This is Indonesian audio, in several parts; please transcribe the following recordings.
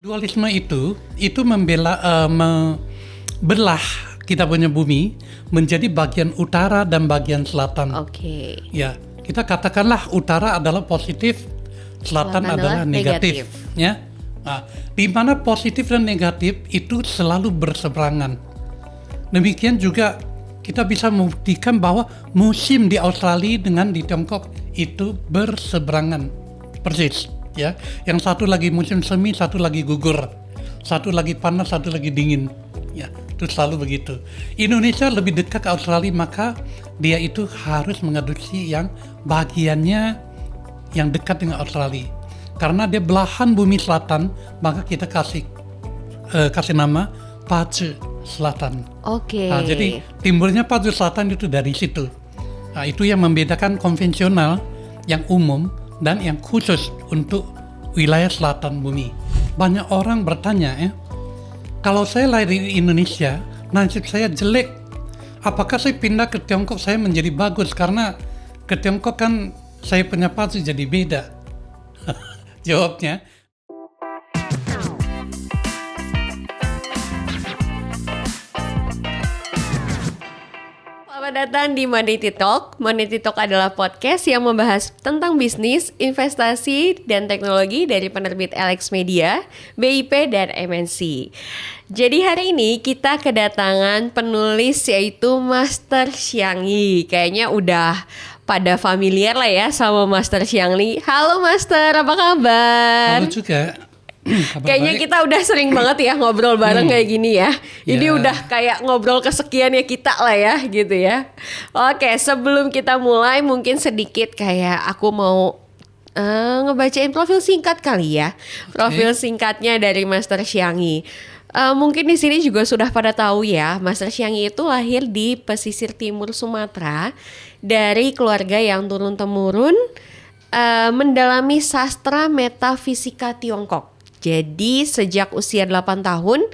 Dualisme itu membelah kita punya bumi menjadi bagian utara dan bagian selatan. Oke. Ya, kita katakanlah utara adalah positif, selatan adalah negatif. Ya, nah, di mana positif dan negatif itu selalu berseberangan. Demikian juga kita bisa membuktikan bahwa musim di Australia dengan di Tiongkok itu berseberangan, persis. Ya, yang satu lagi musim semi, satu lagi gugur, satu lagi panas, satu lagi dingin. Ya, itu selalu begitu. Indonesia lebih dekat ke Australia, maka dia itu harus mengadopsi yang bagiannya yang dekat dengan Australia. Karena dia belahan bumi selatan, maka kita kasih nama Pacu Selatan. Oke. Nah, jadi timbulnya Pacu Selatan itu dari situ. Nah, itu yang membedakan konvensional yang umum dan yang khusus untuk wilayah selatan bumi. Banyak orang bertanya, kalau saya lahir di Indonesia, nasib saya jelek. Apakah saya pindah ke Tiongkok saya menjadi bagus? Karena ke Tiongkok kan saya punya pacu jadi beda. Jawabnya, Selamat datang di Money Talk. Money Talk adalah podcast yang membahas tentang bisnis, investasi, dan teknologi dari penerbit LX Media, BIP, dan MNC. Jadi hari ini kita kedatangan penulis yaitu Master Xiangyi. Kayaknya udah pada familiar lah ya sama Master Xiangyi. Halo Master, apa kabar? halo juga. Kabar Kayaknya baik. kita udah sering banget ya ngobrol bareng kayak gini ya. Ini Ya. udah kayak ngobrol kesekian ya kita lah ya gitu ya. Oke, sebelum kita mulai mungkin sedikit kayak aku mau ngebacain profil singkat kali ya. Profil singkatnya dari Master Xiangyi. Mungkin di sini juga sudah pada tahu ya, Master Xiangyi itu lahir di pesisir timur Sumatera dari keluarga yang turun-temurun mendalami sastra metafisika Tiongkok. Jadi sejak usia 8 tahun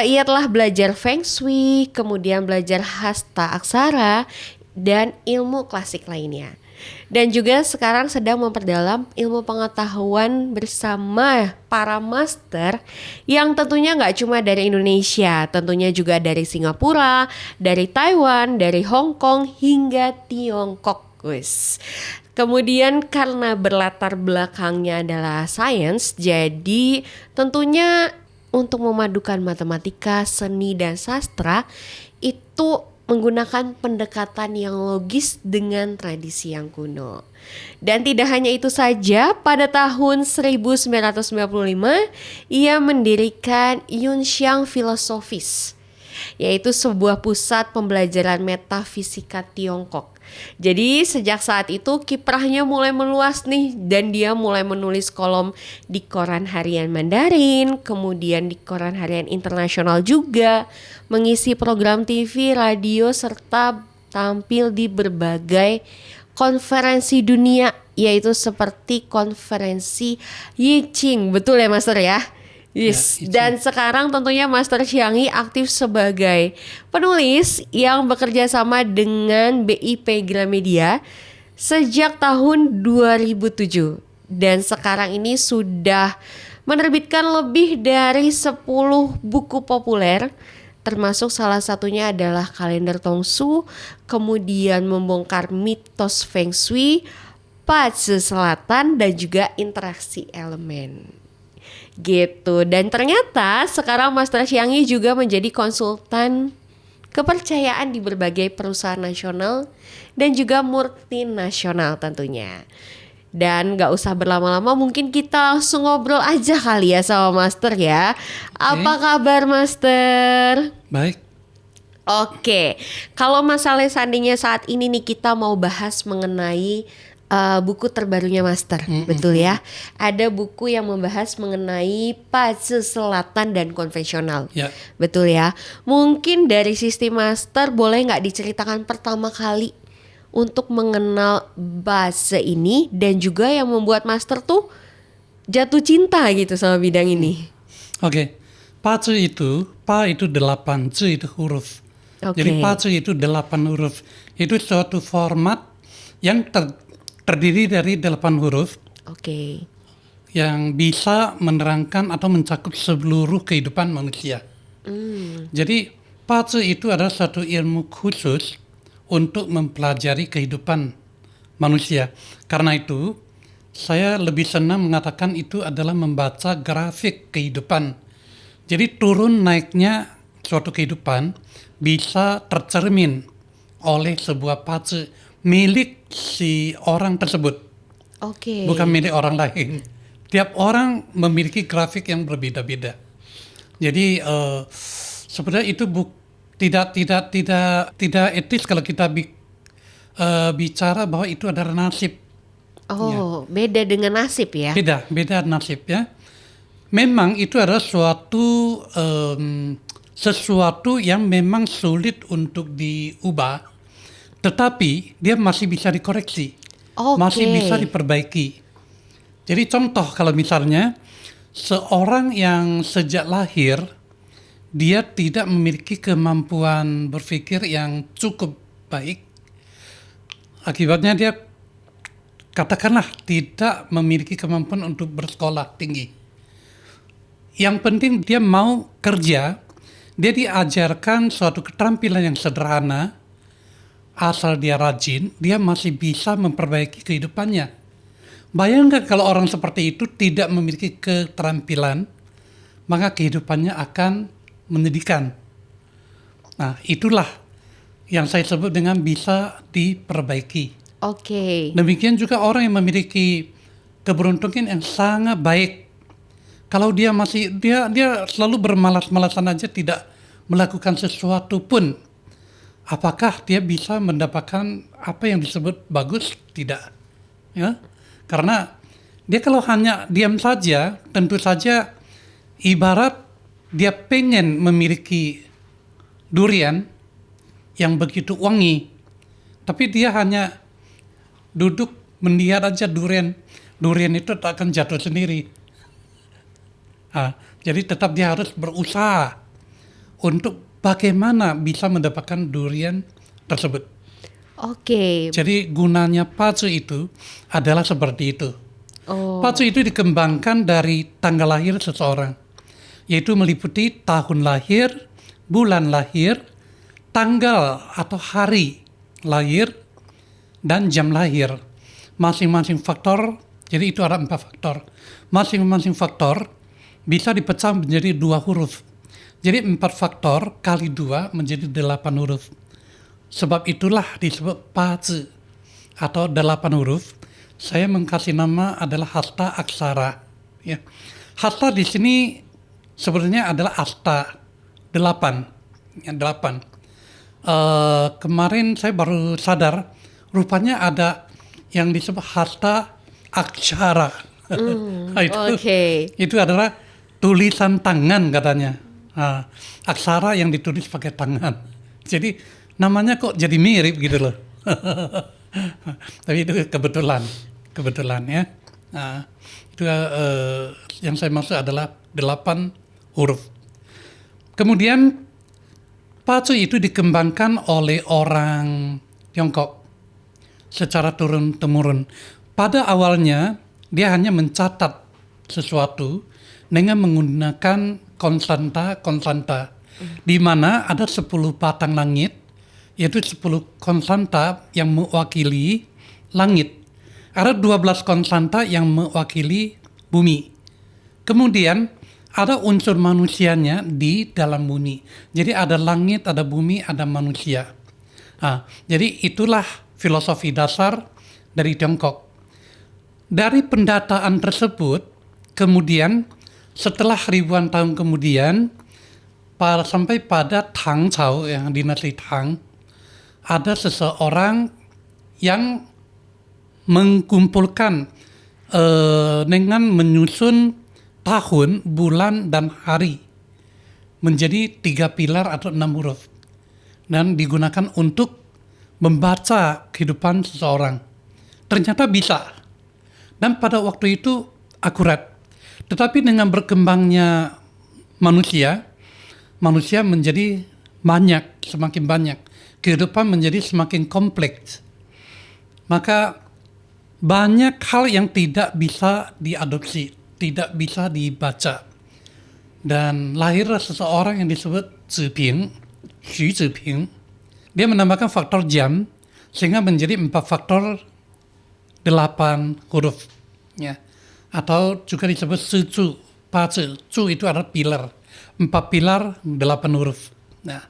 ia telah belajar Feng Shui, kemudian belajar hasta aksara dan ilmu klasik lainnya. Dan juga sekarang sedang memperdalam ilmu pengetahuan bersama para master yang tentunya nggak cuma dari Indonesia, tentunya juga dari Singapura, dari Taiwan, dari Hong Kong hingga Tiongkok. Wis. Kemudian karena berlatar belakangnya adalah sains, jadi tentunya untuk memadukan matematika, seni, dan sastra itu menggunakan pendekatan yang logis dengan tradisi yang kuno. Dan tidak hanya itu saja, pada tahun 1995 ia mendirikan Yunxiang Philosophies, yaitu sebuah pusat pembelajaran metafisika Tiongkok. Jadi sejak saat itu kiprahnya mulai meluas nih, dan dia mulai menulis kolom di koran harian Mandarin, kemudian di koran harian internasional juga, mengisi program TV, radio, serta tampil di berbagai konferensi dunia, yaitu seperti konferensi Yiqing. Betul ya Master ya? Yes. Ya, Dan sekarang tentunya Master Xiangyi aktif sebagai penulis yang bekerja sama dengan BIP Gramedia sejak tahun 2007. Dan sekarang ini sudah menerbitkan lebih dari 10 buku populer, termasuk salah satunya adalah Kalender Tongsu, kemudian membongkar mitos Feng Shui, Pacu Selatan, dan juga interaksi elemen. Gitu. Dan ternyata sekarang Master Xiangyi juga menjadi konsultan kepercayaan di berbagai perusahaan nasional dan juga multinasional tentunya. Dan gak usah berlama-lama, mungkin kita langsung ngobrol aja kali ya sama Master ya. Apa kabar Master? Baik. Oke, kalau masalah seandainya saat ini nih kita mau bahas mengenai buku terbarunya Master, betul ya? Ada buku yang membahas mengenai Pacu Selatan dan konvensional, Ya. betul ya? Mungkin dari sisi Master boleh nggak diceritakan pertama kali untuk mengenal bahasa ini dan juga yang membuat Master tuh jatuh cinta gitu sama bidang ini? Oke. Pacu itu, Pa itu 8, Cu itu huruf. Oke. Jadi Pacu itu 8 huruf. Itu suatu format yang terdiri dari 8 huruf Oke. yang bisa menerangkan atau mencakup seluruh kehidupan manusia. Jadi Pazi itu adalah satu ilmu khusus untuk mempelajari kehidupan manusia. Karena itu, saya lebih senang mengatakan itu adalah membaca grafik kehidupan. Jadi turun naiknya suatu kehidupan bisa tercermin oleh sebuah pace milik si orang tersebut, Oke. bukan milik orang lain. Tiap orang memiliki grafik yang berbeda-beda. Jadi sebenarnya itu tidak etis kalau kita bicara bahwa itu adalah nasib. Oh, beda dengan nasib ya? Beda nasib ya. Memang itu adalah sesuatu yang memang sulit untuk diubah, tetapi dia masih bisa dikoreksi, masih bisa diperbaiki. Jadi contoh kalau misalnya seorang yang sejak lahir dia tidak memiliki kemampuan berpikir yang cukup baik, akibatnya dia katakanlah tidak memiliki kemampuan untuk bersekolah tinggi. Yang penting dia mau kerja, dia diajarkan suatu keterampilan yang sederhana, asal dia rajin, dia masih bisa memperbaiki kehidupannya. Bayangkan kalau orang seperti itu tidak memiliki keterampilan, maka kehidupannya akan menyedihkan. Nah, itulah yang saya sebut dengan bisa diperbaiki. Oke. Demikian juga orang yang memiliki keberuntungan yang sangat baik. Kalau dia selalu bermalas-malasan aja, tidak melakukan sesuatu pun, apakah dia bisa mendapatkan apa yang disebut bagus? Tidak. Ya. Karena dia kalau hanya diam saja, tentu saja ibarat dia pengen memiliki durian yang begitu wangi, tapi dia hanya duduk melihat aja durian itu tak akan jatuh sendiri. Jadi tetap dia harus berusaha untuk bagaimana bisa mendapatkan durian tersebut. Oke. Jadi gunanya pacu itu adalah seperti itu. Pacu itu dikembangkan dari tanggal lahir seseorang, yaitu meliputi tahun lahir, bulan lahir, tanggal atau hari lahir, dan jam lahir. Masing-masing faktor, jadi itu ada 4 faktor. Masing-masing faktor bisa dipecah menjadi 2 huruf. Jadi 4 faktor kali 2 menjadi 8 huruf. Sebab itulah disebut pazi atau 8 huruf. Saya mengkasih nama adalah hasta aksara. Ya. Hasta di sini sebenarnya adalah asta 8. Ya, 8. Kemarin saya baru sadar, rupanya ada yang disebut hasta aksara. Itu adalah tulisan tangan katanya. Aksara yang ditulis pakai tangan. Jadi namanya kok jadi mirip gitu loh. Tapi itu kebetulan ya. Itu yang saya maksud adalah 8 huruf. Kemudian pacu itu dikembangkan oleh orang Tiongkok secara turun-temurun. Pada awalnya dia hanya mencatat sesuatu dengan menggunakan konstanta, di mana ada 10 batang langit, yaitu 10 konstanta yang mewakili langit. Ada 12 konstanta yang mewakili bumi. Kemudian ada unsur manusianya di dalam bumi. Jadi ada langit, ada bumi, ada manusia. Jadi itulah filosofi dasar dari Tiongkok. Dari pendataan tersebut, kemudian setelah ribuan tahun kemudian, sampai pada Tang Cao, yang dinasti Tang, ada seseorang yang mengumpulkan dengan menyusun tahun, bulan, dan hari menjadi 3 pilar atau 6 huruf, dan digunakan untuk membaca kehidupan seseorang. Ternyata bisa, dan pada waktu itu akurat. Tetapi dengan berkembangnya manusia menjadi semakin banyak. Kehidupan menjadi semakin kompleks. Maka banyak hal yang tidak bisa diadopsi. tidak bisa dibaca. Dan lahirlah seseorang yang disebut Ziping, Xu Ziping. Dia menambahkan faktor jam sehingga menjadi 4 faktor 8 huruf. Ya. Atau juga disebut Sizu, Pazi. Zu itu adalah pilar. 4 pilar, 8 huruf. Nah,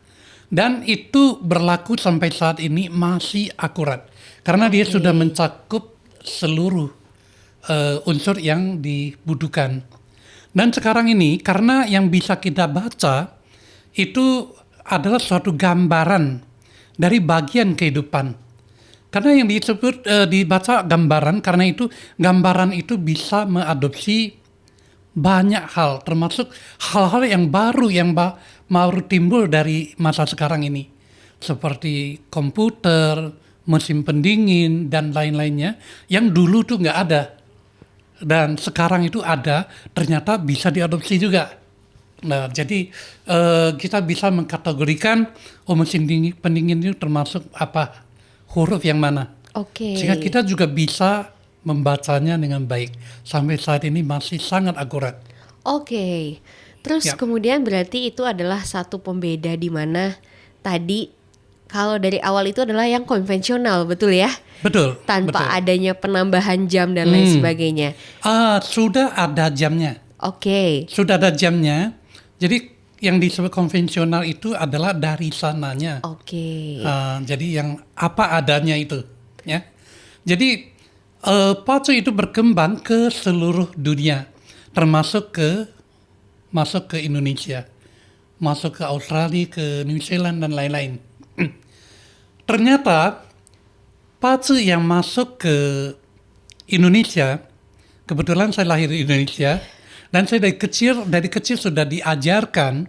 dan itu berlaku sampai saat ini masih akurat. Karena dia sudah mencakup seluruh unsur yang dibutuhkan. Dan sekarang ini karena yang bisa kita baca itu adalah suatu gambaran dari bagian kehidupan. Karena yang disebut dibaca gambaran, karena itu gambaran itu bisa mengadopsi banyak hal, termasuk hal-hal yang baru yang baru timbul dari masa sekarang ini. Seperti komputer, mesin pendingin, dan lain-lainnya yang dulu tuh nggak ada. Dan sekarang itu ada, ternyata bisa diadopsi juga. Nah, jadi kita bisa mengkategorikan mesin pendingin itu termasuk apa, huruf yang mana. Sehingga kita juga bisa membacanya dengan baik. Sampai saat ini masih sangat akurat. Terus kemudian berarti itu adalah satu pembeda di mana tadi kalau dari awal itu adalah yang konvensional, betul ya? Betul. Tanpa adanya penambahan jam dan lain sebagainya. Sudah ada jamnya. Sudah ada jamnya. Jadi yang disebut konvensional itu adalah dari sananya. Jadi yang apa adanya itu, ya. Jadi Pazi itu berkembang ke seluruh dunia, termasuk masuk ke Indonesia, masuk ke Australia, ke New Zealand dan lain-lain. Ternyata Pazi yang masuk ke Indonesia, kebetulan saya lahir di Indonesia dan saya dari kecil sudah diajarkan.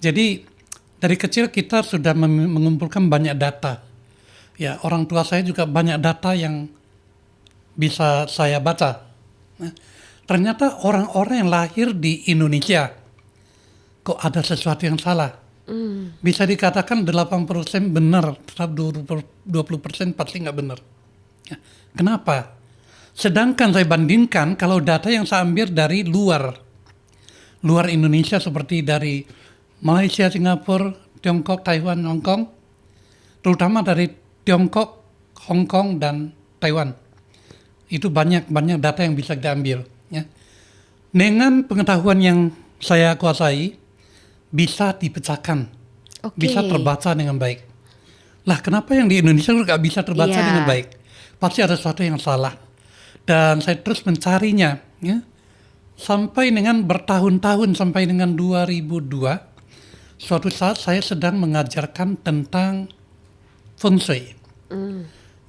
Jadi dari kecil kita sudah mengumpulkan banyak data. Ya, orang tua saya juga banyak data yang bisa saya baca. Nah, ternyata orang-orang yang lahir di Indonesia kok ada sesuatu yang salah. Bisa dikatakan 80% benar, 20% pasti nggak benar. Ya, kenapa? Sedangkan saya bandingkan kalau data yang saya ambil dari luar Indonesia seperti dari Malaysia, Singapura, Tiongkok, Taiwan, Hong Kong, terutama dari Tiongkok, Hong Kong, dan Taiwan. Itu banyak data yang bisa diambil. Ya. Dengan pengetahuan yang saya kuasai, bisa dipecahkan, bisa terbaca dengan baik. Lah kenapa yang di Indonesia nggak bisa terbaca dengan baik? Pasti ada sesuatu yang salah. Dan saya terus mencarinya, ya. Sampai dengan bertahun-tahun, sampai dengan 2002, suatu saat saya sedang mengajarkan tentang Feng Shui.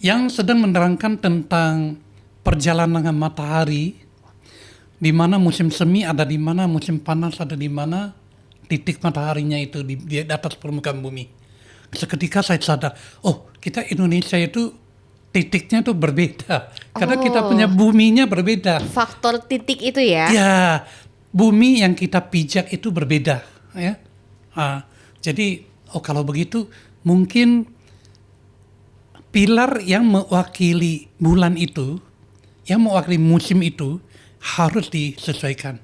Yang sedang menerangkan tentang perjalanan matahari, di mana musim semi ada di mana, musim panas ada di mana, titik mataharinya itu di atas permukaan bumi. Seketika saya sadar, kita Indonesia itu titiknya tuh berbeda. Karena kita punya buminya berbeda. Faktor titik itu ya? Ya, bumi yang kita pijak itu berbeda. Ya. Jadi, kalau begitu mungkin pilar yang mewakili bulan itu, yang mewakili musim itu harus disesuaikan.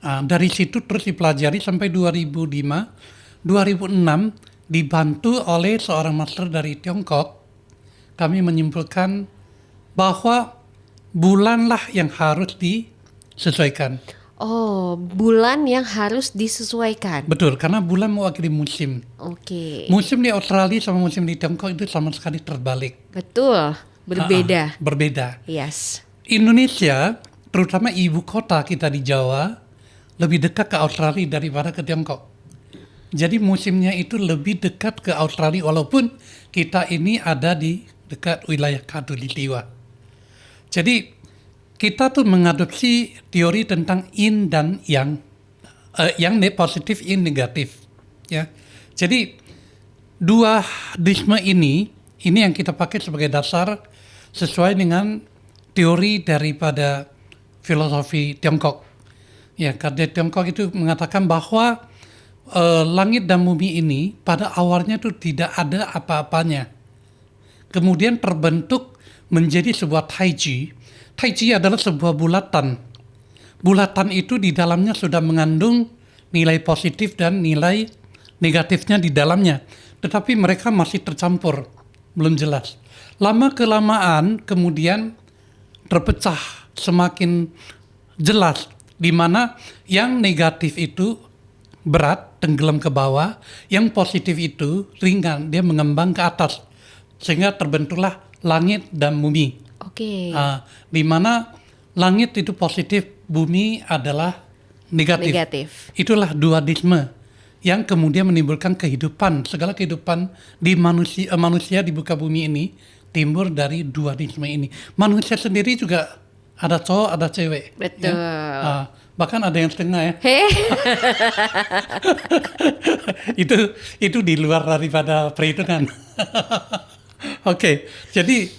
Dari situ terus dipelajari sampai 2005, 2006 dibantu oleh seorang master dari Tiongkok. Kami menyimpulkan bahwa bulanlah yang harus disesuaikan. Bulan yang harus disesuaikan. Betul, karena bulan mewakili musim. Musim di Australia sama musim di Tiongkok itu sama sekali terbalik. Betul, berbeda. Berbeda. Yes. Indonesia, terutama ibu kota kita di Jawa, lebih dekat ke Australia daripada ke Tiongkok. Jadi musimnya itu lebih dekat ke Australia walaupun kita ini ada di dekat wilayah Khatulistiwa. Jadi kita tuh mengadopsi teori tentang yin dan yang positif, yin negatif. Ya. Jadi dualisme ini yang kita pakai sebagai dasar sesuai dengan teori daripada filosofi Tiongkok. Ya, karena Tiongkok itu mengatakan bahwa langit dan bumi ini pada awalnya itu tidak ada apa-apanya. Kemudian terbentuk menjadi sebuah taiji. Taiji adalah sebuah bulatan. bulatan itu di dalamnya sudah mengandung nilai positif dan nilai negatifnya di dalamnya. Tetapi mereka masih tercampur, belum jelas. Lama-kelamaan kemudian terpecah semakin jelas, di mana yang negatif itu berat, tenggelam ke bawah, yang positif itu ringan, dia mengembang ke atas. Sehingga terbentuklah langit dan bumi. Oke. Di mana langit itu positif, bumi adalah negatif. Itulah dualisme yang kemudian menimbulkan kehidupan. Segala kehidupan di manusia di muka bumi ini timbul dari dualisme ini. Manusia sendiri juga ada cowok, ada cewek. Betul. Ya? Bahkan ada yang setengah ya. itu di luar daripada perhitungan. Oke, jadi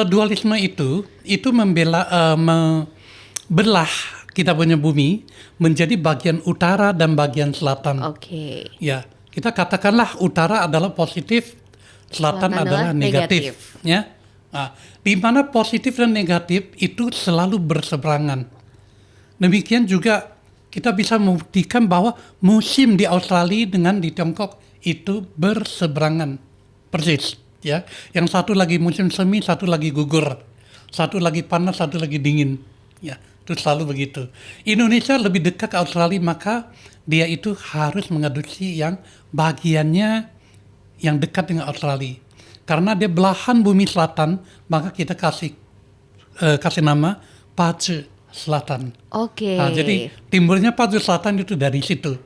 dualisme itu membelah kita punya bumi menjadi bagian utara dan bagian selatan. Oke. Ya, kita katakanlah utara adalah positif, selatan adalah negatif. Ya, di mana positif dan negatif itu selalu berseberangan. Demikian juga kita bisa membuktikan bahwa musim di Australia dengan di Tiongkok itu berseberangan persis. Ya, yang satu lagi musim semi, satu lagi gugur, satu lagi panas, satu lagi dingin. Ya, itu selalu begitu. Indonesia lebih dekat ke Australia, maka dia itu harus mengadopsi yang bagiannya yang dekat dengan Australia. Karena dia belahan bumi selatan, maka kita kasih nama Pace Selatan. Oke. Jadi timbulnya Pace Selatan itu dari situ.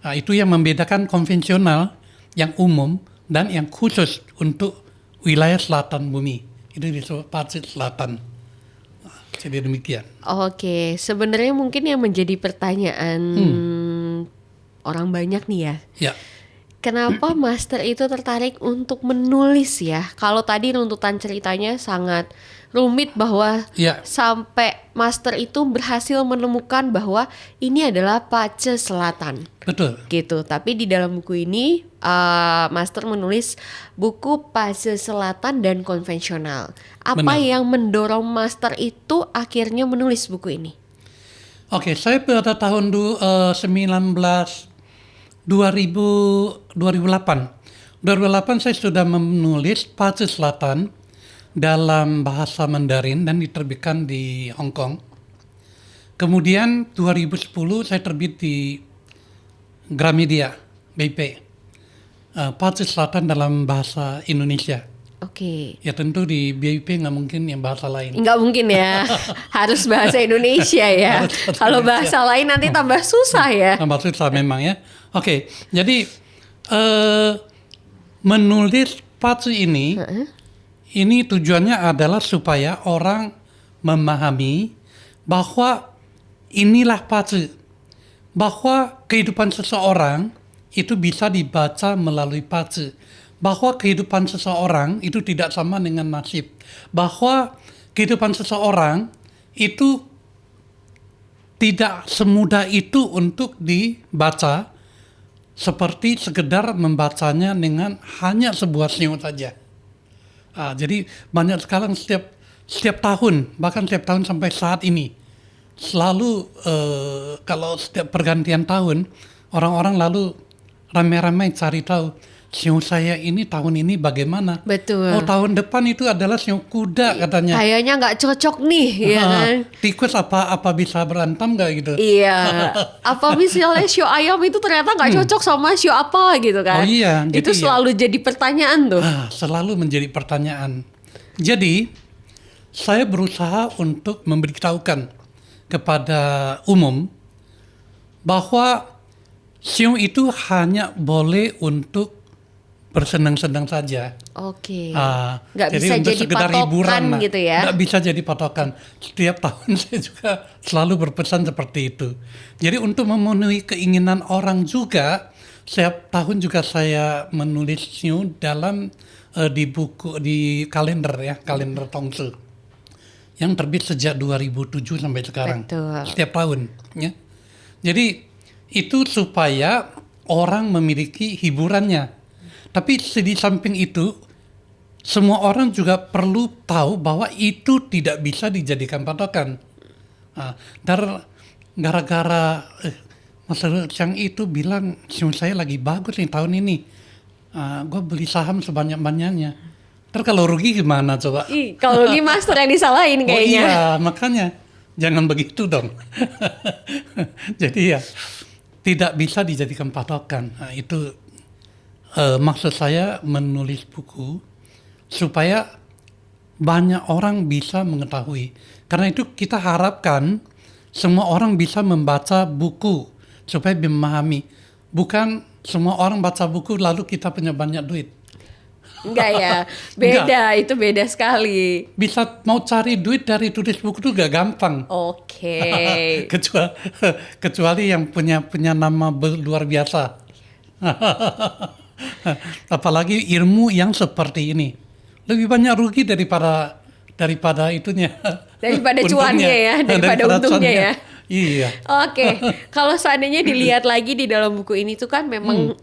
Itu yang membedakan konvensional, yang umum, dan yang khusus untuk wilayah selatan bumi. Itu disebut Pace Selatan. Jadi demikian. Oke, sebenarnya mungkin yang menjadi pertanyaan orang banyak nih ya. Ya. Kenapa Master itu tertarik untuk menulis ya? Kalau tadi runtutan ceritanya sangat rumit bahwa sampai Master itu berhasil menemukan bahwa ini adalah Pace Selatan. Betul. Gitu. Tapi di dalam buku ini Master menulis buku Pace Selatan dan konvensional. Apa yang mendorong Master itu akhirnya menulis buku ini? Oke, saya pada tahun 2008 saya sudah menulis Pace Selatan dalam bahasa Mandarin dan diterbitkan di Hong Kong. Kemudian 2010 saya terbit di Gramedia BIP. Pace Selatan dalam bahasa Indonesia. Oke. Ya tentu di BIP nggak mungkin yang bahasa lain. Nggak mungkin ya, harus bahasa Indonesia ya. Kalau bahasa lain nanti tambah susah ya. Tambah susah memang ya. Oke, jadi menulis Pace ini tujuannya adalah supaya orang memahami bahwa inilah Pace, bahwa kehidupan seseorang itu bisa dibaca melalui Pace, bahwa kehidupan seseorang itu tidak sama dengan nasib, bahwa kehidupan seseorang itu tidak semudah itu untuk dibaca seperti sekedar membacanya dengan hanya sebuah senyum saja. Jadi banyak sekarang setiap tahun, bahkan setiap tahun sampai saat ini, selalu kalau setiap pergantian tahun, orang-orang lalu ramai-ramai cari tahu siu saya ini tahun ini bagaimana. Betul. Oh, tahun depan itu adalah siu kuda katanya. Kayaknya nggak cocok nih, ya kan? Tikus apa bisa berantem nggak gitu? Iya. Apa misalnya siu ayam itu ternyata nggak cocok sama siu apa gitu kan? Oh iya. Itu selalu jadi pertanyaan tuh. Selalu menjadi pertanyaan. Jadi saya berusaha untuk memberitahukan kepada umum bahwa siu itu hanya boleh untuk bersenang-senang saja. Oke. Nggak bisa jadi patokan hiburan, gitu ya? Nggak bisa jadi patokan. Setiap tahun saya juga selalu berpesan seperti itu. Jadi untuk memenuhi keinginan orang juga, setiap tahun juga saya menulis dalam di buku, di kalender ya, kalender Tongsu, yang terbit sejak 2007 sampai sekarang. Betul. Setiap tahun. Ya. Jadi itu supaya orang memiliki hiburannya. Tapi di samping itu, semua orang juga perlu tahu bahwa itu tidak bisa dijadikan patokan. gara-gara Mas Chang itu bilang saham saya lagi bagus nih tahun ini, gue beli saham sebanyak-banyaknya. Terus kalau rugi gimana coba? Kalau rugi master yang disalahin kayaknya. Oh iya, makanya jangan begitu dong. Jadi ya tidak bisa dijadikan patokan. Nah, itu maksud saya menulis buku supaya banyak orang bisa mengetahui. Karena itu kita harapkan semua orang bisa membaca buku supaya memahami. Bukan semua orang baca buku lalu kita punya banyak duit. Enggak ya, beda. Itu beda sekali. Bisa mau cari duit dari tulis buku itu gak gampang. Oke. Kecuali yang punya nama luar biasa. Apalagi ilmu yang seperti ini. Lebih banyak rugi daripada itunya. Daripada cuannya ya, daripada untungnya cuannya. ya. Iya. Oke, kalau seandainya dilihat lagi di dalam buku ini tuh kan memang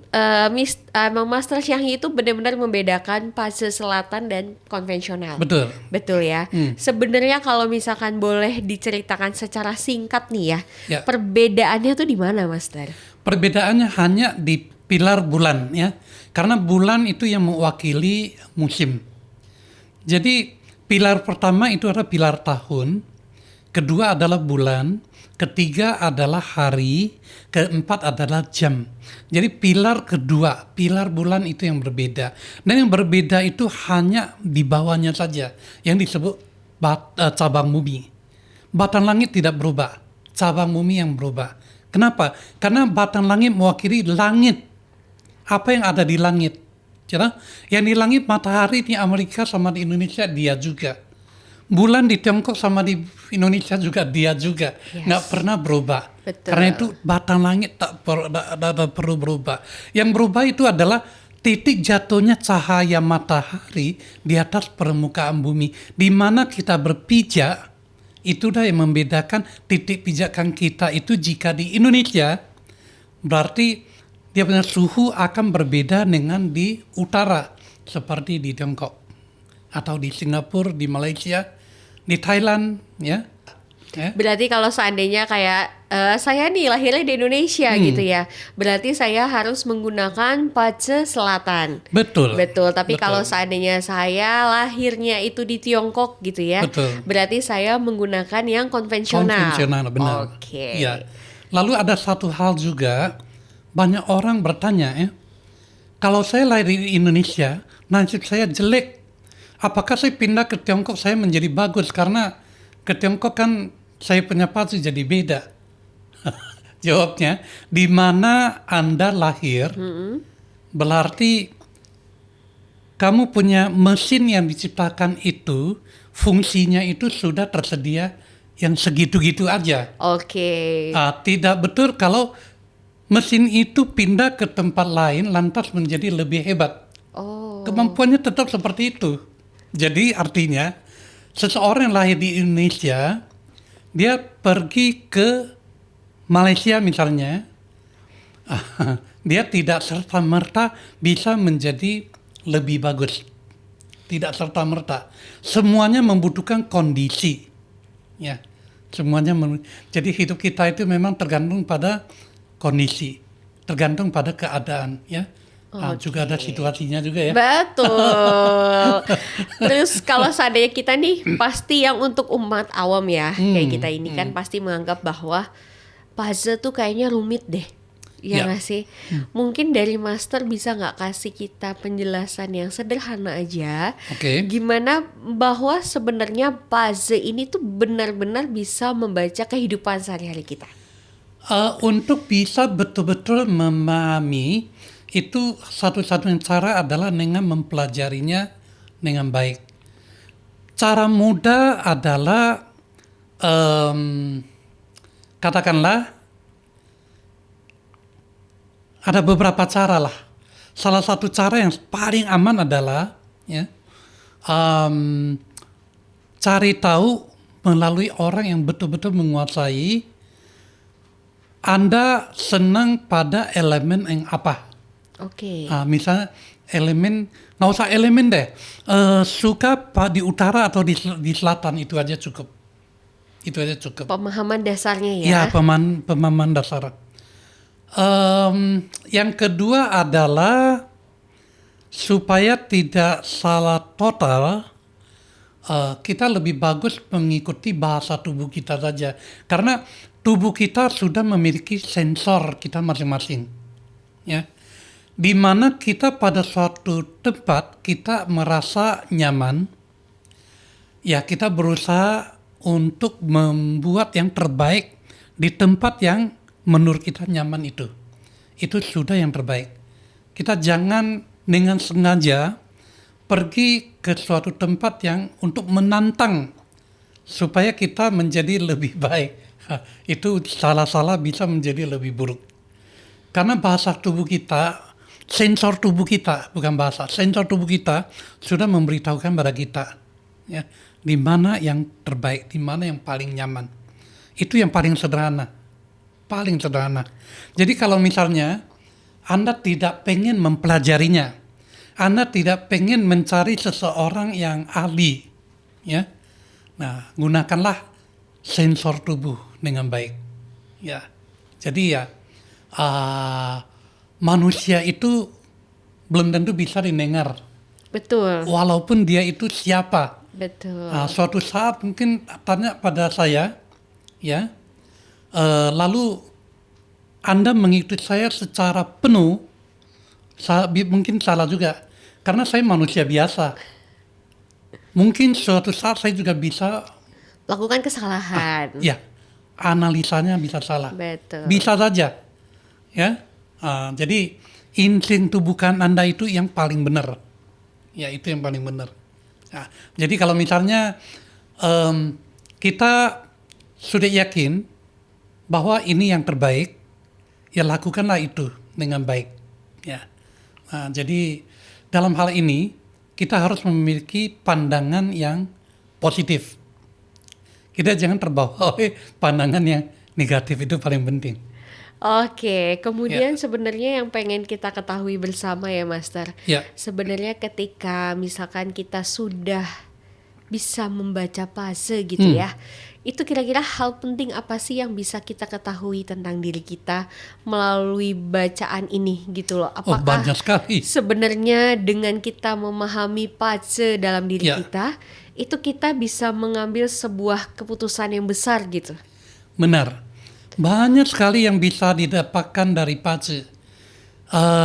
memang Master Xiang itu benar-benar membedakan fase selatan dan konvensional. Betul. Betul ya. Sebenarnya kalau misalkan boleh diceritakan secara singkat nih ya, Ya. perbedaannya tuh di mana, Master? Perbedaannya hanya di pilar bulan ya. Karena bulan itu yang mewakili musim. Jadi pilar pertama itu adalah pilar tahun, kedua adalah bulan, ketiga adalah hari, keempat adalah jam. Jadi pilar kedua, pilar bulan itu yang berbeda. Dan yang berbeda itu hanya di bawahnya saja, yang disebut cabang bumi. Batang langit tidak berubah, cabang bumi yang berubah. Kenapa? Karena batang langit mewakili langit. Apa yang ada di langit? Yang di langit matahari di Amerika sama di Indonesia dia juga. Bulan di Tiongkok sama di Indonesia juga dia juga. Nggak pernah berubah. Betul. Karena itu batang langit tak perlu berubah. Yang berubah itu adalah titik jatuhnya cahaya matahari di atas permukaan bumi. Di mana kita berpijak, itulah yang membedakan titik pijakan kita itu. Jika di Indonesia, berarti dia punya suhu akan berbeda dengan di utara. Seperti di Tiongkok. Atau di Singapura, di Malaysia, di Thailand, ya. Berarti kalau seandainya kayak saya nih lahirnya di Indonesia gitu ya, berarti saya harus menggunakan fase selatan. Betul. Betul. Tapi Betul. kalau seandainya saya lahirnya itu di Tiongkok gitu ya, Betul. berarti saya menggunakan yang konvensional. Konvensional, benar. Oke. Iya. Lalu ada satu hal juga, banyak orang bertanya ya, kalau saya lahir di Indonesia, nasib saya jelek. Apakah saya pindah ke Tiongkok saya menjadi bagus? Karena ke Tiongkok kan saya punya pasti jadi beda. Jawabnya, di mana Anda lahir, berarti kamu punya mesin yang diciptakan itu, fungsinya itu sudah tersedia yang segitu-gitu aja. Oke. Tidak betul kalau mesin itu pindah ke tempat lain lantas menjadi lebih hebat. Oh. Kemampuannya tetap seperti itu. Jadi artinya seseorang yang lahir di Indonesia, dia pergi ke Malaysia misalnya, dia tidak serta-merta bisa menjadi lebih bagus. Tidak serta-merta. Semuanya membutuhkan kondisi. Ya, semuanya. Jadi hidup kita itu memang tergantung pada kondisi, tergantung pada keadaan. Ya. Juga ada situasinya juga ya. Betul. Terus kalau seandainya kita nih, pasti yang untuk umat awam ya, kayak kita ini kan pasti menganggap bahwa puzzle tuh kayaknya rumit deh. Ya nggak sih? Mungkin dari Master bisa nggak kasih kita penjelasan yang sederhana aja. Gimana bahwa sebenarnya puzzle ini tuh benar-benar bisa membaca kehidupan sehari-hari kita. Untuk bisa betul-betul memahami, itu satu-satunya cara adalah dengan mempelajarinya dengan baik. Cara mudah adalah katakanlah ada beberapa cara lah. Salah satu cara yang paling aman adalah cari tahu melalui orang yang betul-betul menguasai. Anda senang pada elemen yang apa? Misalnya elemen, nggak usah elemen deh, suka di utara atau di selatan, itu aja cukup. Itu aja cukup. Pemahaman dasarnya Ya, ya. pemahaman dasar. Yang kedua adalah supaya tidak salah total, kita lebih bagus mengikuti bahasa tubuh kita saja. Karena tubuh kita sudah memiliki sensor kita masing-masing. Ya. Di mana kita pada suatu tempat kita merasa nyaman, ya kita berusaha untuk membuat yang terbaik di tempat yang menurut kita nyaman itu. Itu sudah yang terbaik. Kita jangan dengan sengaja pergi ke suatu tempat yang untuk menantang supaya kita menjadi lebih baik. Itu salah-salah bisa menjadi lebih buruk. Karena bahasa tubuh kita, sensor tubuh kita, bukan bahasa, sensor tubuh kita sudah memberitahukan pada kita, ya, di mana yang terbaik, di mana yang paling nyaman. Itu yang paling sederhana, paling sederhana. Jadi kalau misalnya Anda tidak pengen mempelajarinya, Anda tidak pengen mencari seseorang yang ahli, ya, nah gunakanlah sensor tubuh dengan baik, ya. Jadi ya, manusia itu belum tentu bisa didengar, Betul. walaupun dia itu siapa. Betul. Suatu saat mungkin tanya pada saya, ya, lalu Anda mengikuti saya secara penuh, mungkin salah juga, karena saya manusia biasa. Mungkin suatu saat saya juga bisa, Lakukan kesalahan. ya, analisanya bisa salah. Betul. Bisa saja, ya. Jadi insting tubuh Anda itu yang paling benar, ya itu yang paling benar. Nah, jadi kalau misalnya kita sudah yakin bahwa ini yang terbaik, ya lakukanlah itu dengan baik, ya. Jadi dalam hal ini kita harus memiliki pandangan yang positif. Kita jangan terbawa oleh pandangan yang negatif, itu paling penting. Oke, kemudian sebenarnya yang pengen kita ketahui bersama ya Master. Ya. Sebenarnya ketika misalkan kita sudah bisa membaca fase gitu ya. Itu kira-kira hal penting apa sih yang bisa kita ketahui tentang diri kita melalui bacaan ini gitu loh. Oh, Apakah banyak sekali. sebenarnya dengan kita memahami fase dalam diri Ya. kita, itu kita bisa mengambil sebuah keputusan yang besar gitu. Benar. Banyak sekali yang bisa didapatkan dari fase.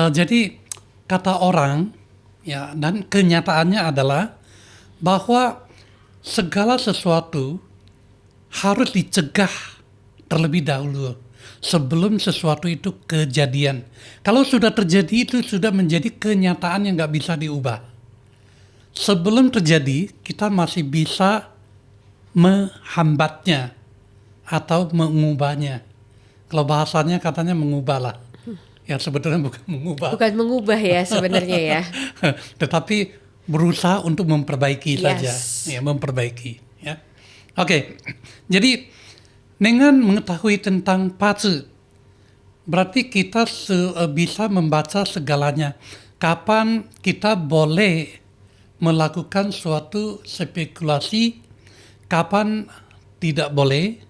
Jadi kata orang, ya, dan kenyataannya adalah bahwa segala sesuatu harus dicegah terlebih dahulu sebelum sesuatu itu kejadian. Kalau sudah terjadi, itu sudah menjadi kenyataan yang nggak bisa diubah. Sebelum terjadi, kita masih bisa menghambatnya atau mengubahnya. Kalau bahasanya katanya mengubah lah. Ya sebetulnya bukan mengubah. Bukan mengubah ya sebenarnya ya. Tetapi berusaha untuk memperbaiki saja. Yes. Ya, memperbaiki. Ya. Oke, jadi dengan mengetahui tentang fase, berarti kita bisa membaca segalanya. Kapan kita boleh melakukan suatu spekulasi, kapan tidak boleh.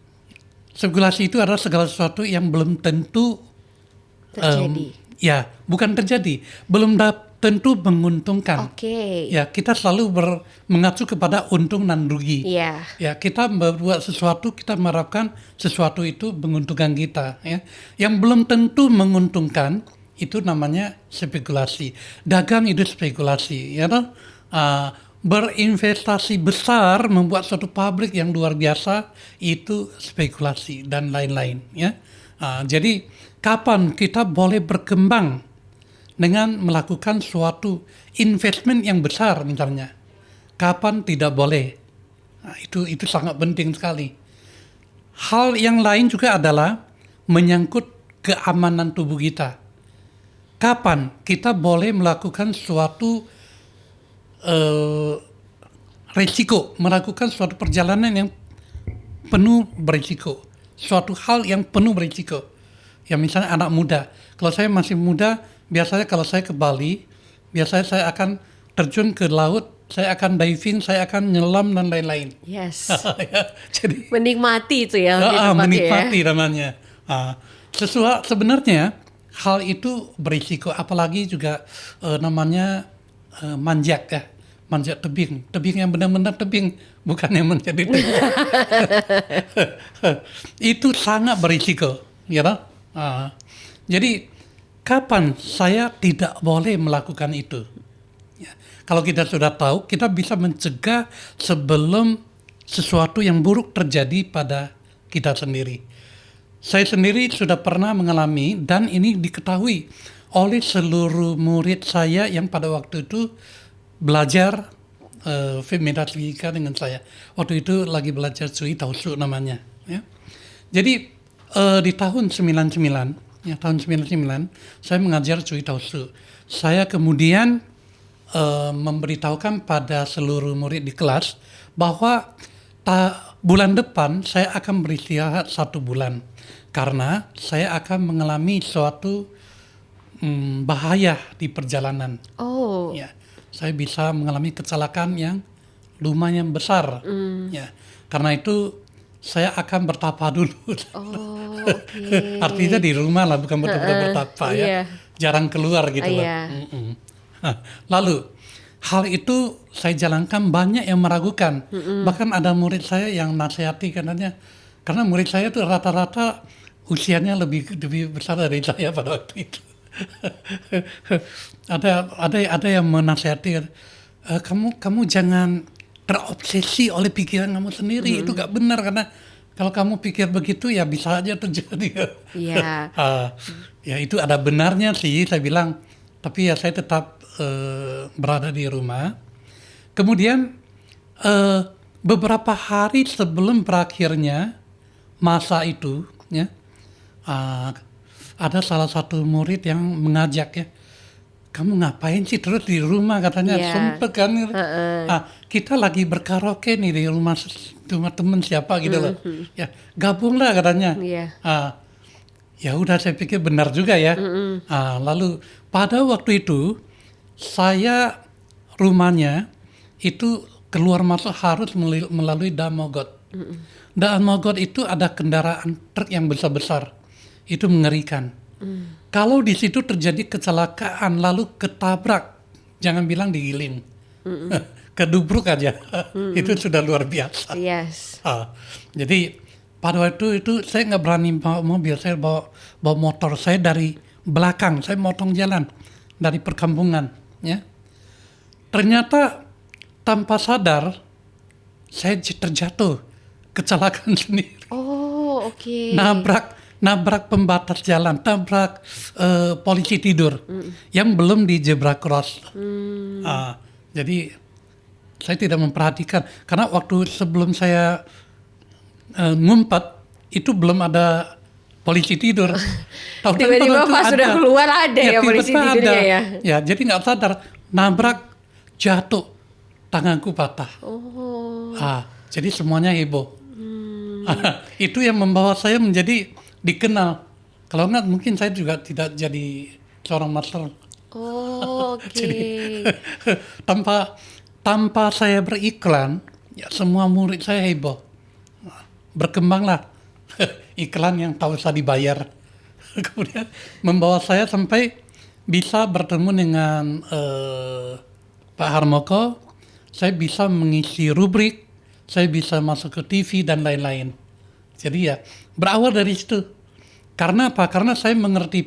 Spekulasi itu adalah segala sesuatu yang belum tentu Terjadi. ya, bukan terjadi, belum tentu menguntungkan. Oke. Ya, kita selalu mengacu kepada untung dan rugi. Iya. Ya, kita membuat sesuatu, kita mengharapkan sesuatu itu menguntungkan kita. Ya. Yang belum tentu menguntungkan, itu namanya spekulasi. Dagang itu spekulasi. Ya, berinvestasi besar, membuat suatu pabrik yang luar biasa, itu spekulasi dan lain-lain. Ya. Jadi, kapan kita boleh berkembang dengan melakukan suatu investment yang besar misalnya, kapan tidak boleh. Nah, itu sangat penting sekali. Hal yang lain juga adalah menyangkut keamanan tubuh kita. Kapan kita boleh melakukan suatu resiko, melakukan suatu perjalanan yang penuh berisiko, suatu hal yang penuh berisiko. Ya misalnya anak muda, kalau saya masih muda, biasanya kalau saya ke Bali, biasanya saya akan terjun ke laut saya akan diving, saya akan nyelam dan lain-lain. Yes. Ya, jadi Menikmati itu ya di tempatnya menikmati ya. namanya. Sebenarnya hal itu berisiko, apalagi juga namanya manjak ya, manjak tebing yang benar-benar tebing, bukan yang menjadi tebing. Itu sangat berisiko, ya toh? Jadi kapan saya tidak boleh melakukan itu? Ya, kalau kita sudah tahu, kita bisa mencegah sebelum sesuatu yang buruk terjadi pada kita sendiri. Saya sendiri sudah pernah mengalami dan ini diketahui oleh seluruh murid saya yang pada waktu itu belajar Medalika dengan saya. Waktu itu lagi belajar Cui Tausu namanya. Ya. Jadi di tahun 99, ya tahun 99 saya mengajar Cui Tausu. Saya kemudian memberitahukan pada seluruh murid di kelas bahwa bulan depan saya akan beristirahat 1 bulan karena saya akan mengalami suatu bahaya di perjalanan. Oh. Ya, saya bisa mengalami kecelakaan yang lumayan besar. Ya, karena itu saya akan bertapa dulu. Oh, oke. Artinya di rumah lah, bukan betul-betul bertapa ya. Iya. Jarang keluar gitu loh. Iya. Lalu hal itu saya jalankan, banyak yang meragukan. Bahkan ada murid saya yang nasihati katanya, karena murid saya itu rata-rata usianya lebih besar dari saya pada waktu itu. ada yang menasihati, kamu jangan terobsesi oleh pikiran kamu sendiri, itu gak benar karena kalau kamu pikir begitu ya bisa aja terjadi. Iya. Ya itu ada benarnya sih, saya bilang, tapi ya saya tetap berada di rumah. Kemudian beberapa hari sebelum berakhirnya masa itu, ya, ada salah satu murid yang mengajak ya, kamu ngapain sih terus di rumah katanya, sempet kan? Kita lagi berkaraoke nih di rumah teman siapa gitu loh, ya gabunglah katanya. Ya udah, saya pikir benar juga ya. Lalu pada waktu itu saya rumahnya itu keluar masuk harus melalui Daan Mogot. Daan Mogot itu ada kendaraan truk yang besar-besar, itu mengerikan. Kalau di situ terjadi kecelakaan lalu ketabrak, jangan bilang digiling, kedubruk aja, itu sudah luar biasa. Yes. Jadi pada waktu itu saya nggak berani bawa mobil, saya bawa motor saya dari belakang, saya motong jalan dari perkampungan, ya. Ternyata tanpa sadar saya terjatuh, kecelakaan sendiri. Oh, oke. Nabrak pembatas jalan, nabrak polisi tidur yang belum di zebra cross. Jadi saya tidak memperhatikan karena waktu sebelum saya ngumpet itu belum ada polisi tidur. Tiba-tiba pas sudah keluar ada ya polisi tidurnya ya. Ya, jadi nggak sadar, nabrak, jatuh, tanganku patah. Jadi semuanya heboh. Itu yang membawa saya menjadi dikenal. Kalau enggak mungkin saya juga tidak jadi seorang master. Oke. Jadi tanpa saya beriklan, ya semua murid saya heboh. Berkembanglah iklan yang tak usah dibayar. Kemudian membawa saya sampai bisa bertemu dengan Pak Harmoko. Saya bisa mengisi rubrik, saya bisa masuk ke TV dan lain-lain. Jadi ya berawal dari situ. Karena apa? Karena saya mengerti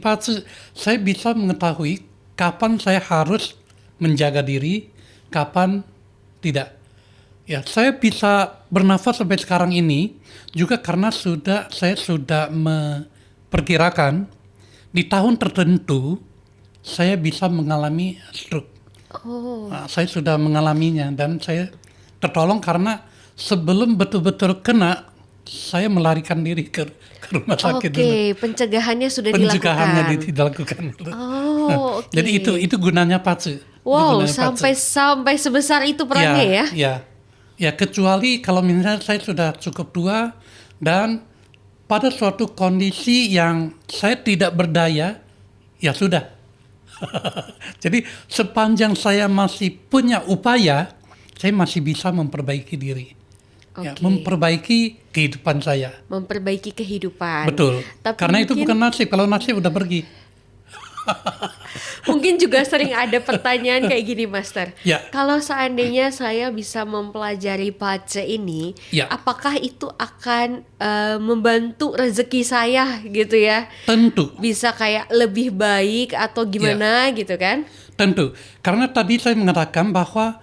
saya bisa mengetahui kapan saya harus menjaga diri, kapan tidak. Ya, saya bisa bernafas sampai sekarang ini juga karena saya sudah memperkirakan di tahun tertentu saya bisa mengalami stroke. Saya sudah mengalaminya dan saya tertolong karena sebelum betul-betul kena, saya melarikan diri ke rumah sakit dulu. Pencegahannya sudah dilakukan. Oke. Jadi itu gunanya PACE. Wow, sampai sebesar itu perannya ya? Ya, kecuali kalau misalnya saya sudah cukup tua dan pada suatu kondisi yang saya tidak berdaya, ya sudah. Jadi sepanjang saya masih punya upaya, saya masih bisa memperbaiki diri. Ya, Oke. memperbaiki kehidupan saya. Memperbaiki kehidupan. Betul. Tapi Karena itu mungkin- bukan nasib. Kalau nasib udah pergi. Mungkin juga sering ada pertanyaan kayak gini, Master. Ya. Kalau seandainya saya bisa mempelajari pace ini, Ya. apakah itu akan membantu rezeki saya gitu ya? Tentu. Bisa kayak lebih baik atau gimana gitu kan? Tentu. Karena tadi saya mengatakan bahwa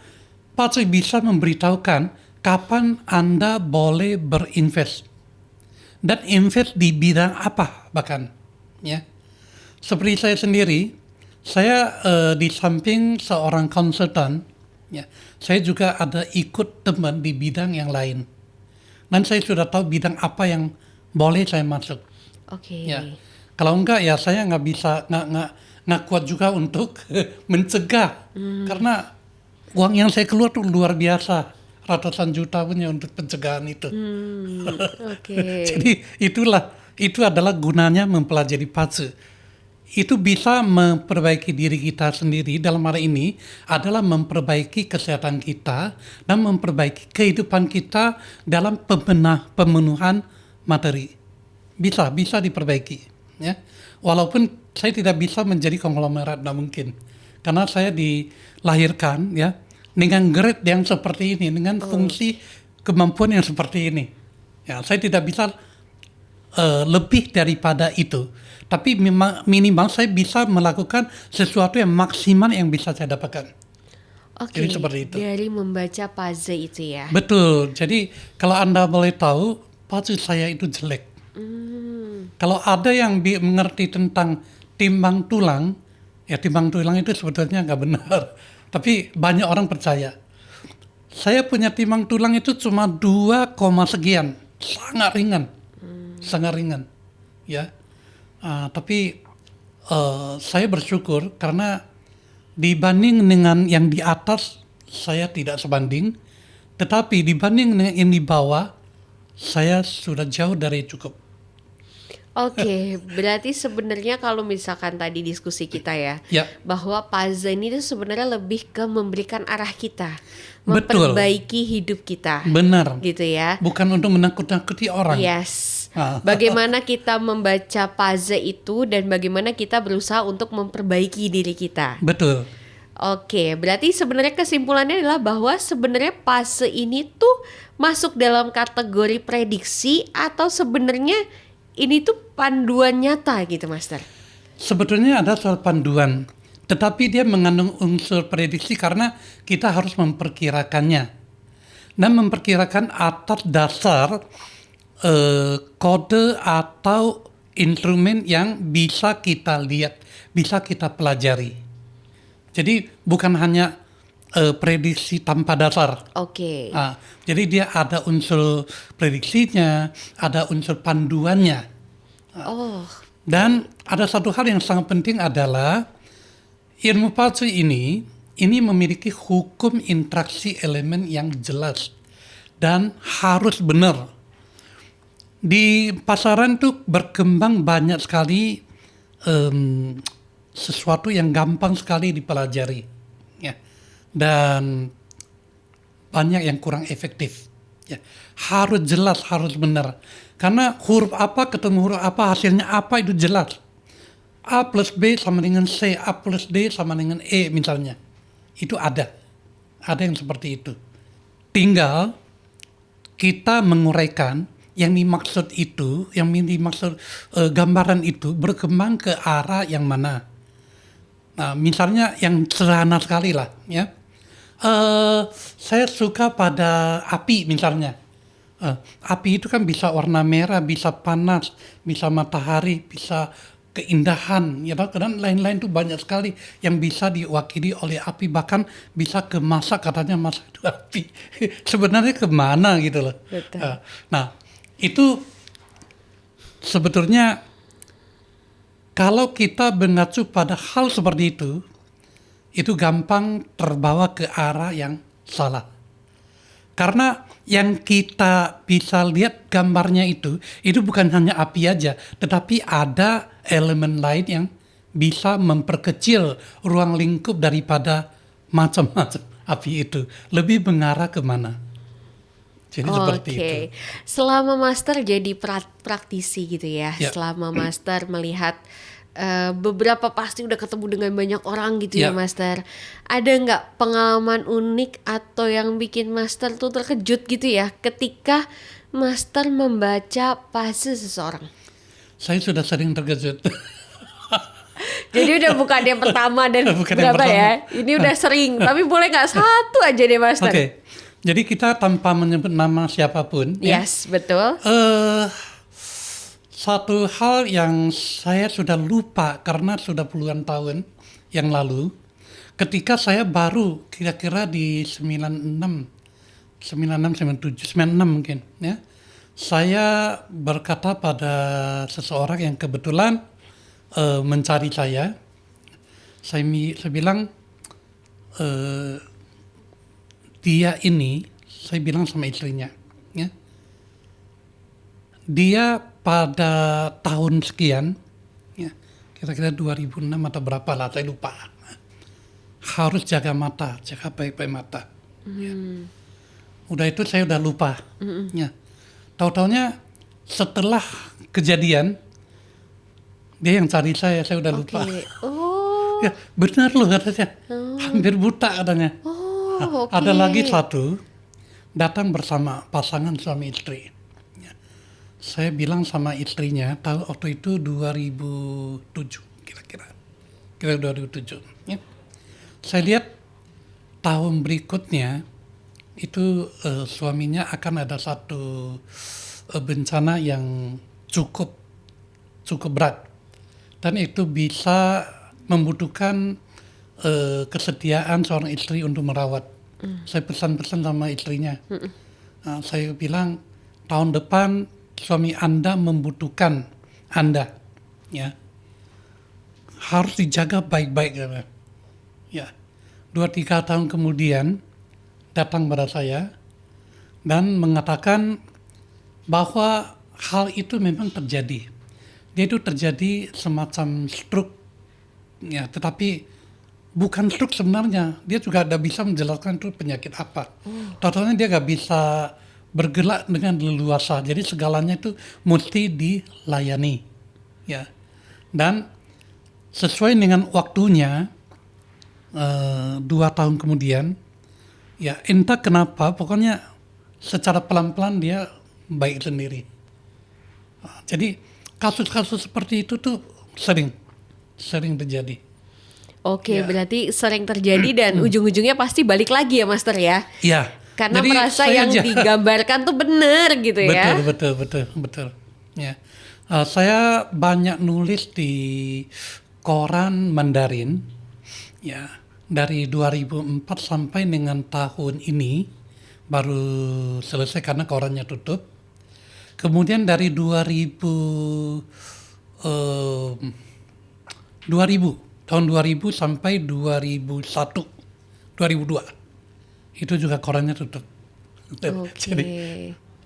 pasti bisa memberitahukan kapan Anda boleh berinvest. Dan invest di bidang apa bahkan. Ya. Seperti saya sendiri, saya di samping seorang konsultan, ya, saya juga ada ikut teman di bidang yang lain. Dan saya sudah tahu bidang apa yang boleh saya masuk. Oke. Ya, kalau enggak ya saya nggak kuat juga untuk mencegah, karena uang yang saya keluar tuh luar biasa, ratusan juta punya untuk pencegahan itu. Oke. Jadi itu adalah gunanya mempelajari pace. Itu bisa memperbaiki diri kita sendiri, dalam hal ini adalah memperbaiki kesehatan kita dan memperbaiki kehidupan kita dalam pemenuhan materi. Bisa diperbaiki. Ya. Walaupun saya tidak bisa menjadi konglomerat, tidak mungkin. Karena saya dilahirkan ya dengan grade yang seperti ini, dengan fungsi kemampuan yang seperti ini. Ya, saya tidak bisa lebih daripada itu. Tapi minimal saya bisa melakukan sesuatu yang maksimal yang bisa saya dapatkan. Oke. Jadi seperti itu. Dari membaca puzzle itu ya. Betul. Jadi kalau Anda boleh tahu, puzzle saya itu jelek. Kalau ada yang mengerti tentang timbang tulang, ya timbang tulang itu sebetulnya nggak benar. Tapi banyak orang percaya. Saya punya timbang tulang itu cuma 2, sekian. Sangat ringan. Sangat ringan. Ya. Tapi saya bersyukur karena dibanding dengan yang di atas saya tidak sebanding, tetapi dibanding dengan yang di bawah saya sudah jauh dari cukup. Oke, berarti sebenarnya kalau misalkan tadi diskusi kita ya, Ya. bahwa puzzle ini tuh sebenarnya lebih ke memberikan arah kita, Betul. memperbaiki hidup kita, Benar. gitu ya. Bukan untuk menakut-nakuti orang. Yes. Ah. Bagaimana kita membaca puzzle itu dan bagaimana kita berusaha untuk memperbaiki diri kita. Betul. Oke, berarti sebenarnya kesimpulannya adalah bahwa sebenarnya puzzle ini tuh masuk dalam kategori prediksi atau sebenarnya ini tuh panduan nyata gitu, Master. Sebetulnya ada soal panduan, tetapi dia mengandung unsur prediksi karena kita harus memperkirakannya. Dan memperkirakan atas dasar kode atau instrumen yang bisa kita lihat, bisa kita pelajari. Jadi bukan hanya prediksi tanpa dasar. Oke. Jadi dia ada unsur prediksinya, ada unsur panduannya. Oh, Dan ada satu hal yang sangat penting adalah ilmu palsu ini memiliki hukum interaksi elemen yang jelas dan harus benar. Di pasaran tuh berkembang banyak sekali sesuatu yang gampang sekali dipelajari, ya, dan banyak yang kurang efektif. Ya. Harus jelas, harus benar. Karena huruf apa ketemu huruf apa, hasilnya apa itu jelas. A plus B sama dengan C, A plus D sama dengan E misalnya. Itu ada. Ada yang seperti itu. Tinggal kita menguraikan yang dimaksud itu, yang dimaksud gambaran itu berkembang ke arah yang mana. Nah, misalnya yang sederhana sekali lah, ya. Saya suka pada api misalnya. Api itu kan bisa warna merah, bisa panas, bisa matahari, bisa keindahan, ya, dan lain-lain itu banyak sekali yang bisa diwakili oleh api, bahkan bisa ke masak, katanya masak itu api. Sebenarnya kemana gitu loh. Betul. Nah, itu sebetulnya kalau kita mengacu pada hal seperti itu gampang terbawa ke arah yang salah. Karena yang kita bisa lihat gambarnya itu bukan hanya api aja, tetapi ada elemen lain yang bisa memperkecil ruang lingkup daripada macam-macam api itu, lebih mengarah ke mana. Jadi seperti itu. Oke, selama Master jadi praktisi gitu ya, Ya. selama Master melihat beberapa pasti udah ketemu dengan banyak orang gitu ya Ya. Master. Ada nggak pengalaman unik atau yang bikin Master tuh terkejut gitu ya ketika Master membaca puzzle seseorang? Saya sudah sering terkejut. Jadi udah bukan yang pertama dan Bukan yang berapa pertama. ya? Ini udah sering, tapi boleh nggak satu aja deh Master? Oke, jadi kita tanpa menyebut nama siapapun, ya. Yes, betul. Satu hal yang saya sudah lupa karena sudah puluhan tahun yang lalu, ketika saya baru kira-kira di 96, 97, 96 mungkin, ya. Saya berkata pada seseorang yang kebetulan mencari saya bilang, dia ini, saya bilang sama istrinya, ya, dia pada tahun sekian, ya, kira-kira 2006 atau berapa lah, saya lupa, harus jaga mata, jaga baik-baik mata. Ya. Udah itu saya udah lupa. Ya. Tahu-taunya setelah kejadian, dia yang cari saya udah lupa. Oh. Ya, benar loh katanya, hampir buta katanya. Oh, oke. Ada lagi satu, datang bersama pasangan suami istri. Ya. Saya bilang sama istrinya, tahu waktu itu 2007 kira-kira 2007. Ya. Saya lihat tahun berikutnya itu suaminya akan ada satu bencana yang cukup berat, dan itu bisa membutuhkan kesetiaan seorang istri untuk merawat. Saya pesan-pesan sama istrinya. Saya bilang tahun depan suami Anda membutuhkan Anda, ya, harus dijaga baik-baik. Ya, 2-3 tahun kemudian datang pada saya dan mengatakan bahwa hal itu memang terjadi. Dia itu terjadi semacam stroke, ya, tetapi bukan stroke sebenarnya. Dia juga tidak bisa menjelaskan itu penyakit apa. Totalnya dia nggak bisa bergerak dengan leluasa. Jadi segalanya itu mesti dilayani, ya. Dan sesuai dengan waktunya, 2 tahun kemudian, ya entah kenapa, pokoknya secara pelan-pelan dia baik sendiri. Jadi kasus-kasus seperti itu tuh sering terjadi. Oke, Ya. berarti sering terjadi dan ujung-ujungnya pasti balik lagi ya Master ya? Iya. Karena Jadi merasa saya yang digambarkan tuh benar gitu ya? Betul. Ya. Saya banyak nulis di koran Mandarin, ya, dari 2004 sampai dengan tahun ini baru selesai karena korannya tutup. Kemudian dari tahun 2000 sampai 2002 itu juga korannya tutup. Jadi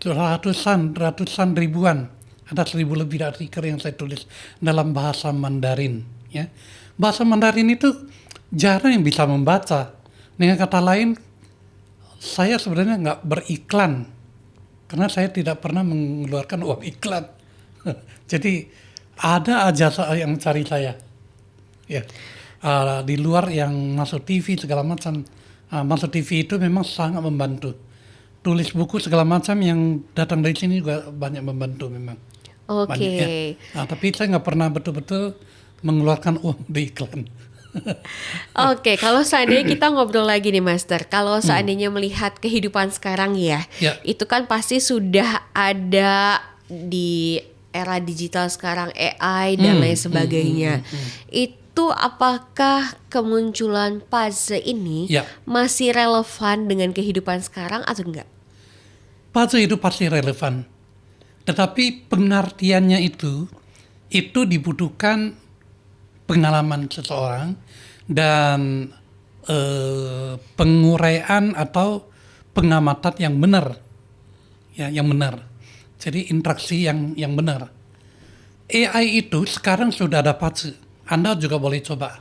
ratusan ribuan, ada 1000 lebih artikel yang saya tulis dalam bahasa Mandarin, ya. Bahasa Mandarin itu jarang yang bisa membaca. Dengan kata lain, saya sebenarnya nggak beriklan karena saya tidak pernah mengeluarkan uang iklan. Jadi ada aja yang mencari saya, ya. Di luar yang masuk TV segala macam. Masuk TV itu memang sangat membantu. Tulis buku segala macam yang datang dari sini juga banyak membantu memang. Oke. Banyak, ya. Tapi saya nggak pernah betul-betul mengeluarkan uang di iklan. Oke, kalau seandainya kita ngobrol lagi nih Master, kalau seandainya melihat kehidupan sekarang ya, Ya. itu kan pasti sudah ada di era digital sekarang, AI dan lain sebagainya. Itu apakah kemunculan puzzle ini Ya. masih masih relevan dengan kehidupan sekarang atau enggak? Puzzle itu pasti relevan. Tetapi pengertiannya itu dibutuhkan pengalaman seseorang dan penguraian atau pengamatan yang benar, ya, yang benar. Jadi interaksi yang benar. AI itu sekarang sudah ada puzzle. Anda juga boleh coba.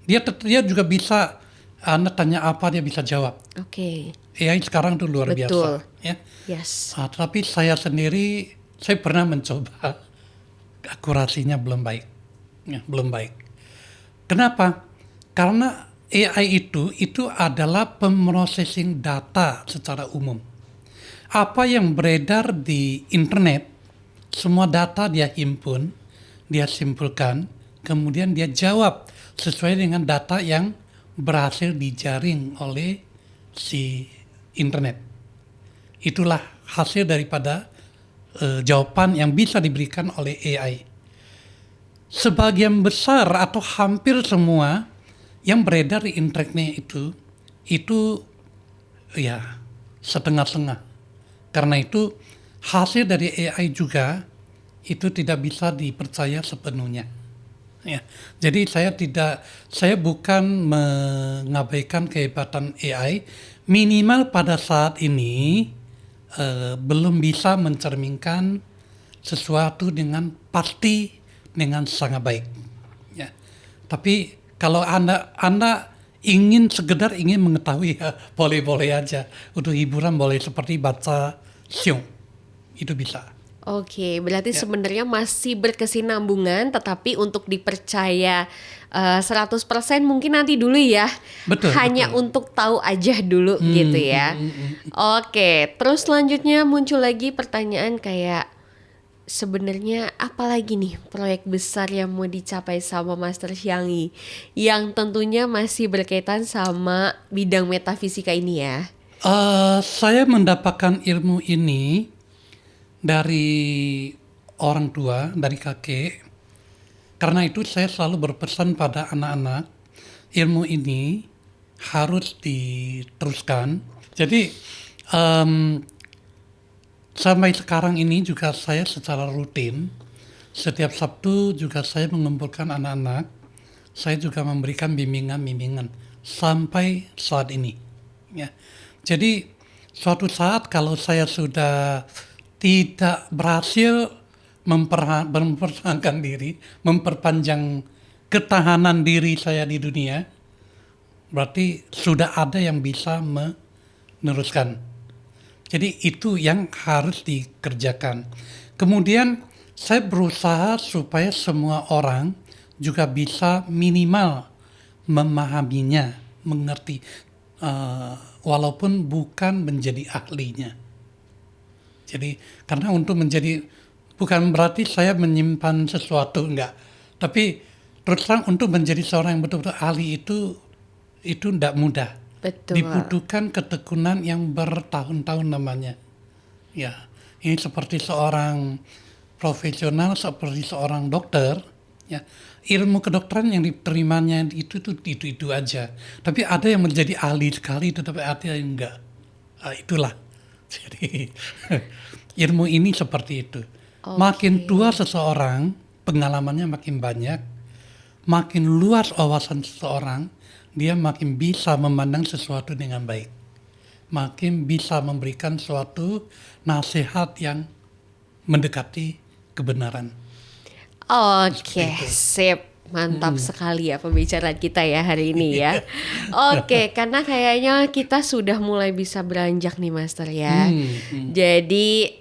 Dia juga bisa Anda tanya apa dia bisa jawab. Oke. AI sekarang tuh luar Betul. biasa. Ya. Yes. Tapi saya sendiri, saya pernah mencoba, akurasinya belum baik. Ya, belum baik. Kenapa? Karena AI itu adalah pemrocessing data secara umum. Apa yang beredar di internet, semua data dia himpun, dia simpulkan, kemudian dia jawab sesuai dengan data yang berhasil dijaring oleh si internet. Itulah hasil daripada jawaban yang bisa diberikan oleh AI. Sebagian besar atau hampir semua yang beredar di internet itu ya setengah-setengah. Karena itu hasil dari AI juga itu tidak bisa dipercaya sepenuhnya. Ya, jadi saya bukan mengabaikan kehebatan AI. Minimal pada saat ini belum bisa mencerminkan sesuatu dengan pasti dengan sangat baik. Ya. Tapi kalau anda sekedar ingin mengetahui, ya, boleh-boleh aja. Untuk hiburan boleh, seperti baca siung, itu bisa. Oke, berarti sebenarnya masih berkesinambungan, tetapi untuk dipercaya 100% mungkin nanti dulu ya. Betul, Hanya betul. untuk tahu aja dulu gitu ya. Oke, terus selanjutnya muncul lagi pertanyaan kayak, sebenarnya apa lagi nih proyek besar yang mau dicapai sama Master Xiangyi yang tentunya masih berkaitan sama bidang metafisika ini ya? Saya mendapatkan ilmu ini dari orang tua, dari kakek. Karena itu saya selalu berpesan pada anak-anak, ilmu ini harus diteruskan. Jadi sampai sekarang ini juga saya secara rutin, setiap Sabtu juga saya mengumpulkan anak-anak. Saya juga memberikan bimbingan-bimbingan sampai saat ini. Ya. Jadi suatu saat kalau saya sudah tidak berhasil mempertahankan diri, memperpanjang ketahanan diri saya di dunia, berarti sudah ada yang bisa meneruskan. Jadi itu yang harus dikerjakan. Kemudian saya berusaha supaya semua orang juga bisa minimal memahaminya, mengerti, walaupun bukan menjadi ahlinya. Jadi karena untuk menjadi, bukan berarti saya menyimpan sesuatu, enggak. Tapi terus terang untuk menjadi seorang yang betul-betul ahli itu tidak mudah. Betul. Dibutuhkan ketekunan yang bertahun-tahun namanya. Ya, ini seperti seorang profesional, seperti seorang dokter. Ya, ilmu kedokteran yang diterimanya itu aja. Tapi ada yang menjadi ahli sekali, tetapi ada yang enggak. Itulah. Jadi ilmu ini seperti itu. Okay. Makin tua seseorang, pengalamannya makin banyak, makin luas wawasan seseorang, dia makin bisa memandang sesuatu dengan baik. Makin bisa memberikan suatu nasihat yang mendekati kebenaran. Oke, sip. Mantap sekali ya pembicaraan kita ya hari ini ya. Oke, karena kayaknya kita sudah mulai bisa beranjak nih Master ya. Jadi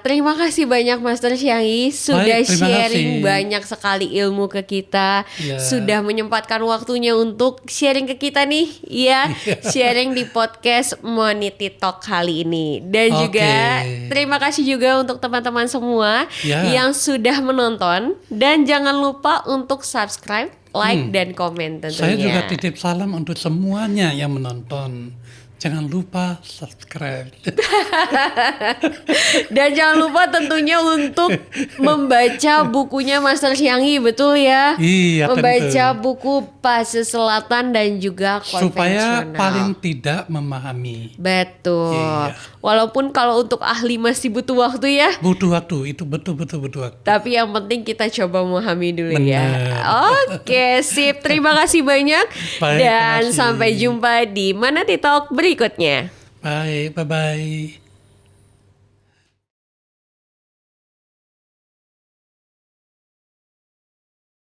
terima kasih banyak Master Xiangyi sudah Baik, terima sharing kasih. banyak sekali ilmu ke kita. Ya. Sudah menyempatkan waktunya untuk sharing ke kita nih ya. Sharing di podcast Monity Talk kali ini. Dan juga terima kasih juga untuk teman-teman semua Ya. yang sudah menonton. Dan jangan lupa untuk subscribe, like, dan komen tentunya. Saya juga titip salam untuk semuanya yang menonton. Jangan lupa subscribe. Dan jangan lupa tentunya untuk membaca bukunya Master Xiangyi, betul ya? Iya, membaca tentu. buku Pasir Selatan dan juga Supaya konvensional. paling tidak memahami. Betul. Iya. Walaupun kalau untuk ahli masih butuh waktu ya. Butuh waktu, itu betul-betul butuh waktu. Tapi yang penting kita coba memahami dulu ya. Benar. Oke, sip. Terima kasih banyak. Baik, Dan terima kasih. sampai jumpa di Monity Talk berikutnya. Baik, bye-bye.